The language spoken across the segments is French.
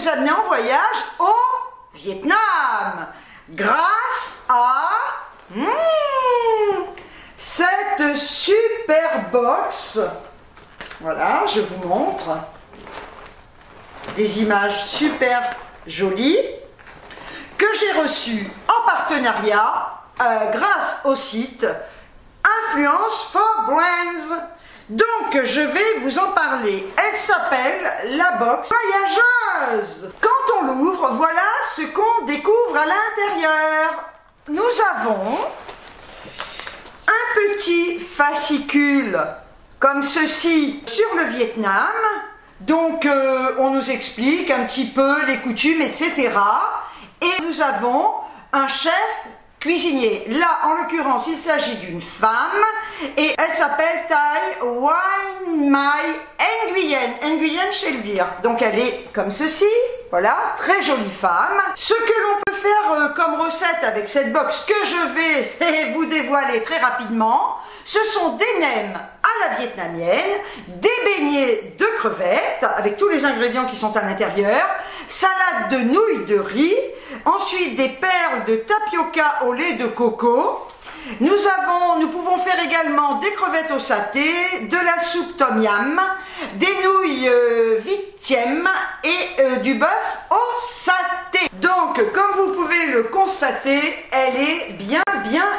vous amener en voyage au Vietnam grâce à cette super box. Voilà, je vous montre des images super jolies que j'ai reçues en partenariat grâce au site Influence for Brands. Donc je vais vous en parler. Elle s'appelle la box voyageuse. Quand on l'ouvre, voilà ce qu'on découvre à l'intérieur. Nous avons un petit fascicule comme ceci sur le Vietnam. Donc on nous explique un petit peu les coutumes, etc. Et nous avons un chef cuisinier. Là, en l'occurrence, il s'agit d'une femme et elle s'appelle Thai Nguyen Mai Nguyen. Nguyen chez le dire. Donc elle est comme ceci. Voilà, très jolie femme. Ce que l'on peut faire comme recette avec cette box que je vais vous dévoiler très rapidement, ce sont des nems à la vietnamienne, des beignets de crevettes avec tous les ingrédients qui sont à l'intérieur, salade de nouilles de riz, ensuite des perles de tapioca au lait de coco. Nous pouvons faire également des crevettes au saté, de la soupe tom yam, des nouilles vitièmes et du bœuf au saté. Donc, comme vous pouvez le constater, elle est bien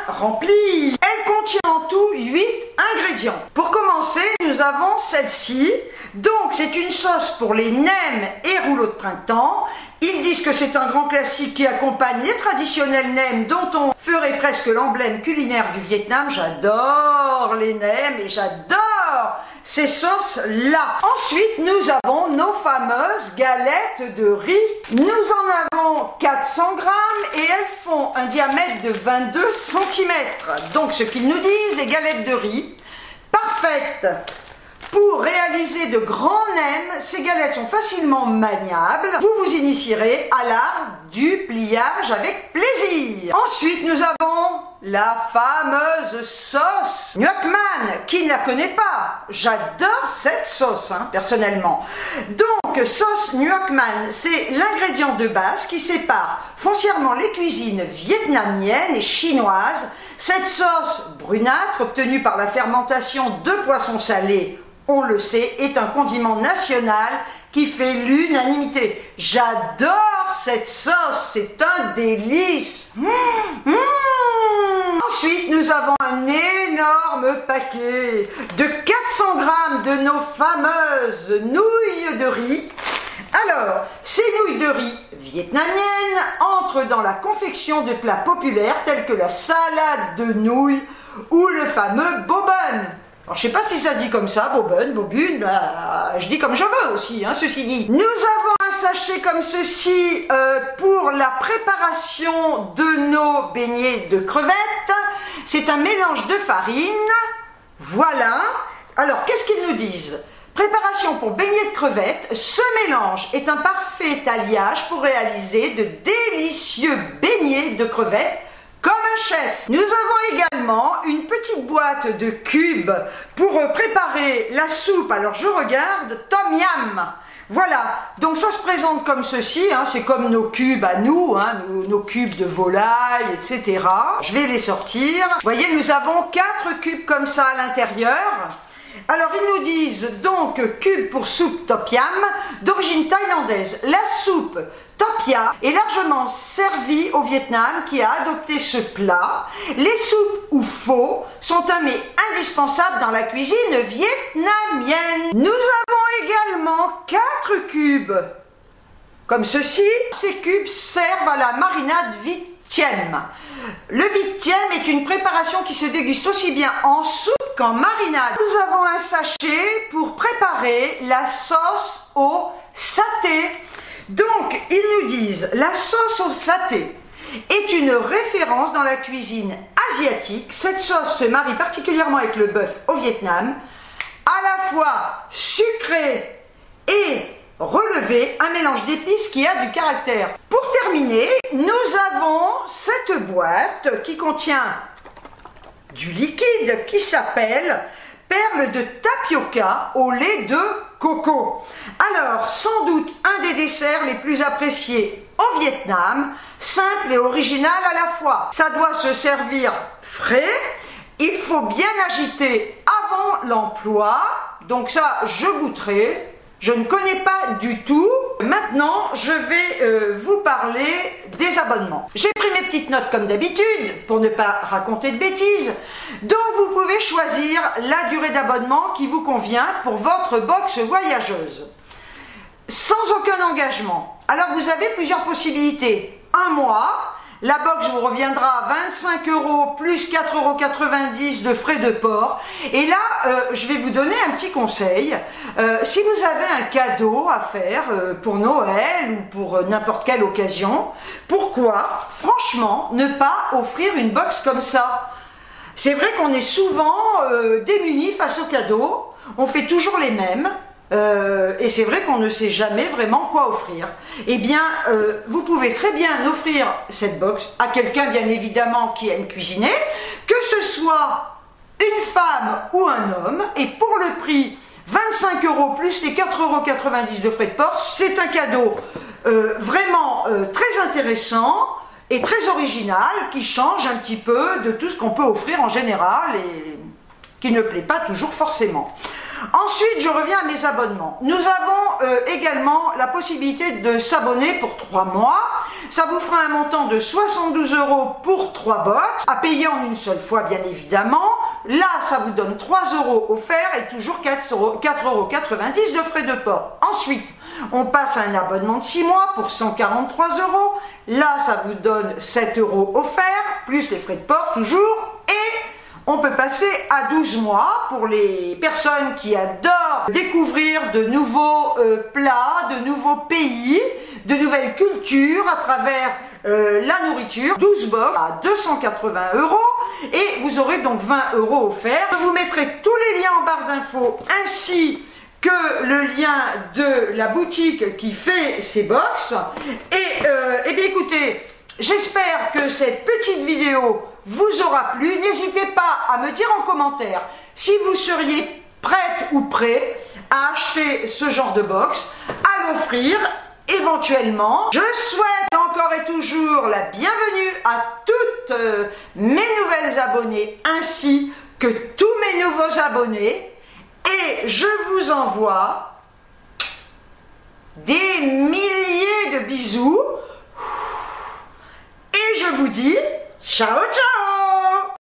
remplie. Elle contient en tout 8 ingrédients. Pour commencer, nous avons celle-ci. Donc, c'est une sauce pour les nems et rouleaux de printemps. Ils disent que c'est un grand classique qui accompagne les traditionnels nems dont on ferait presque l'emblème culinaire du Vietnam. J'adore les nems et j'adore ces sauces-là. Ensuite, nous avons nos fameuses galettes de riz. Nous en avons 400 grammes et elles font un diamètre de 22 cm. Donc, ce qu'ils nous disent, les galettes de riz, parfaites pour réaliser de grands nems. Ces galettes sont facilement maniables. Vous vous initierez à l'art du pliage avec plaisir. Ensuite, nous avons la fameuse sauce Nguyen Mai. Qui ne la connaît pas? J'adore cette sauce, personnellement. Donc, sauce Nguyen Mai, c'est l'ingrédient de base qui sépare foncièrement les cuisines vietnamiennes et chinoises. Cette sauce brunâtre, obtenue par la fermentation de poissons salés, on le sait, est un condiment national qui fait l'unanimité. J'adore cette sauce, c'est un délice. Ensuite, nous avons un énorme paquet de 400 grammes de nos fameuses nouilles de riz. Alors, ces nouilles de riz vietnamiennes entrent dans la confection de plats populaires tels que la salade de nouilles ou le fameux bo bun. Alors, je ne sais pas si ça dit comme ça, bobune, je dis comme je veux aussi, ceci dit. Nous avons un sachet comme ceci pour la préparation de nos beignets de crevettes. C'est un mélange de farine, voilà. Alors, qu'est-ce qu'ils nous disent? Préparation pour beignets de crevettes. Ce mélange est un parfait alliage pour réaliser de délicieux beignets de crevettes comme un chef. Nous avons également une petite boîte de cubes pour préparer la soupe. Alors je regarde, tom yam. Voilà, donc ça se présente comme ceci, c'est comme nos cubes à nous, nos cubes de volaille, etc. Je vais les sortir. Vous voyez, nous avons 4 cubes comme ça à l'intérieur. Alors ils nous disent donc cube pour soupe tom yam d'origine thaïlandaise. La soupe Top Ya est largement servie au Vietnam qui a adopté ce plat. Les soupes ou pho sont un mets indispensable dans la cuisine vietnamienne. Nous avons également 4 cubes comme ceci. Ces cubes servent à la marinade vitième. Le vitième est une préparation qui se déguste aussi bien en soupe qu'en marinade. Nous avons un sachet pour préparer la sauce au saté. Donc, ils nous disent, la sauce au saté est une référence dans la cuisine asiatique. Cette sauce se marie particulièrement avec le bœuf au Vietnam, à la fois sucré et relevé, un mélange d'épices qui a du caractère. Pour terminer, nous avons cette boîte qui contient du liquide qui s'appelle perles de tapioca au lait de coco. Alors, sans doute un des desserts les plus appréciés au Vietnam, simple et original à la fois. Ça doit se servir frais, il faut bien agiter avant l'emploi, donc ça je goûterai, je ne connais pas du tout. Maintenant je vais vous parler des abonnements. J'ai pris mes petites notes comme d'habitude pour ne pas raconter de bêtises, donc vous pouvez choisir la durée d'abonnement qui vous convient pour votre box voyageuse. Sans aucun engagement. Alors vous avez plusieurs possibilités. Un mois, la box vous reviendra à 25 € plus 4,90 € de frais de port. Et là, je vais vous donner un petit conseil. Si vous avez un cadeau à faire pour Noël ou pour n'importe quelle occasion, pourquoi, franchement, ne pas offrir une box comme ça? C'est vrai qu'on est souvent démunis face aux cadeaux. On fait toujours les mêmes. Et c'est vrai qu'on ne sait jamais vraiment quoi offrir. Eh bien, vous pouvez très bien offrir cette box à quelqu'un, bien évidemment, qui aime cuisiner, que ce soit une femme ou un homme, et pour le prix 25 € plus les 4,90 € de frais de port, c'est un cadeau vraiment très intéressant et très original, qui change un petit peu de tout ce qu'on peut offrir en général et qui ne plaît pas toujours forcément. Ensuite, je reviens à mes abonnements. Nous avons également la possibilité de s'abonner pour 3 mois. Ça vous fera un montant de 72 € pour 3 box, à payer en une seule fois, bien évidemment. Là, ça vous donne 3 € offerts et toujours 4,90 € de frais de port. Ensuite, on passe à un abonnement de 6 mois pour 143 €. Là, ça vous donne 7 € offerts, plus les frais de port toujours. On peut passer à 12 mois pour les personnes qui adorent découvrir de nouveaux plats, de nouveaux pays, de nouvelles cultures à travers la nourriture. 12 box à 280 € et vous aurez donc 20 € offerts. Je vous mettrai tous les liens en barre d'infos ainsi que le lien de la boutique qui fait ces box. Et eh bien écoutez, j'espère que cette petite vidéo vous aura plu. N'hésitez pas à me dire en commentaire si vous seriez prête ou prêt à acheter ce genre de box, à l'offrir éventuellement. Je souhaite encore et toujours la bienvenue à toutes mes nouvelles abonnées ainsi que tous mes nouveaux abonnés et je vous envoie des milliers de bisous et je vous dis ciao ciao.